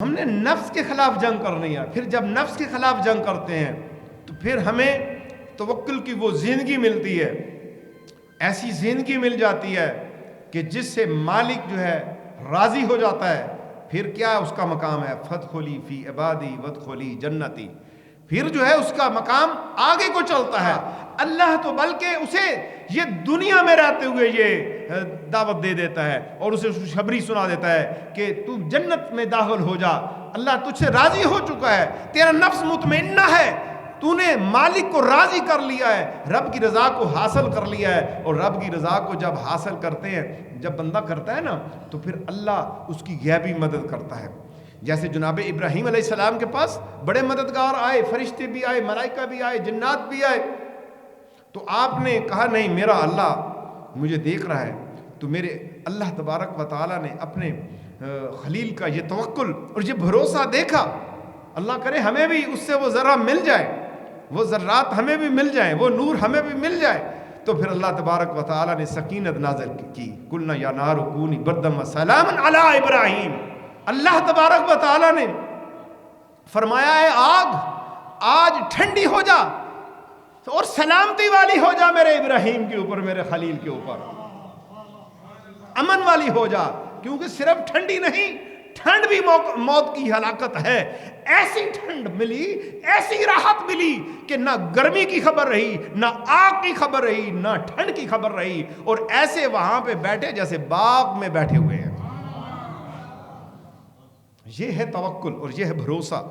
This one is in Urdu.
ہم نے نفس کے خلاف جنگ کرنی ہے. پھر جب نفس کے خلاف جنگ کرتے ہیں تو پھر ہمیں توکل کی وہ زندگی ملتی ہے, ایسی زندگی مل جاتی ہے کہ جس سے مالک جو ہے راضی ہو جاتا ہے. پھر کیا اس کا مقام ہے, فادخلی فی عبادی وادخلی جنتی. پھر جو ہے اس کا مقام آگے کو چلتا ہے. اللہ تو بلکہ اسے یہ دنیا میں رہتے ہوئے یہ دعوت دے دیتا ہے اور اسے خوشخبری سنا دیتا ہے کہ تو جنت میں داخل ہو جا, اللہ تجھ سے راضی ہو چکا ہے, تیرا نفس مطمئنہ ہے, تو نے مالک کو راضی کر لیا ہے, رب کی رضا کو حاصل کر لیا ہے. اور رب کی رضا کو جب حاصل کرتے ہیں, جب بندہ کرتا ہے نا, تو پھر اللہ اس کی غیبی مدد کرتا ہے. جیسے جناب ابراہیم علیہ السلام کے پاس بڑے مددگار آئے, فرشتے بھی آئے, ملائکہ بھی آئے, جنات بھی آئے. تو آپ نے کہا نہیں, میرا اللہ مجھے دیکھ رہا ہے. تو میرے اللہ تبارک و تعالیٰ نے اپنے خلیل کا یہ توکل اور یہ بھروسہ دیکھا. اللہ کرے ہمیں بھی اس سے وہ ذرہ مل جائے, وہ ذرات ہمیں بھی مل جائیں, وہ نور ہمیں بھی مل جائے. تو پھر اللہ تبارک و تعالیٰ نے سکینت نازل کی, قلنا یا نار کونی بردم و سلاما علی ابراہیم. اللہ تبارک و تعالیٰ نے فرمایا ہے آگ آج ٹھنڈی ہو جا اور سلامتی والی ہو جا میرے ابراہیم کے اوپر, میرے خلیل کے اوپر امن والی ہو جا. کیونکہ صرف ٹھنڈی نہیں, ٹھنڈ بھی موت کی ہلاکت ہے. ایسی ٹھنڈ ملی, ایسی راحت ملی کہ نہ گرمی کی خبر رہی, نہ آگ کی خبر رہی, نہ ٹھنڈ کی خبر رہی. اور ایسے وہاں پہ بیٹھے جیسے باغ میں بیٹھے ہوئے ہیں. یہ ہے توکل اور یہ ہے بھروسہ.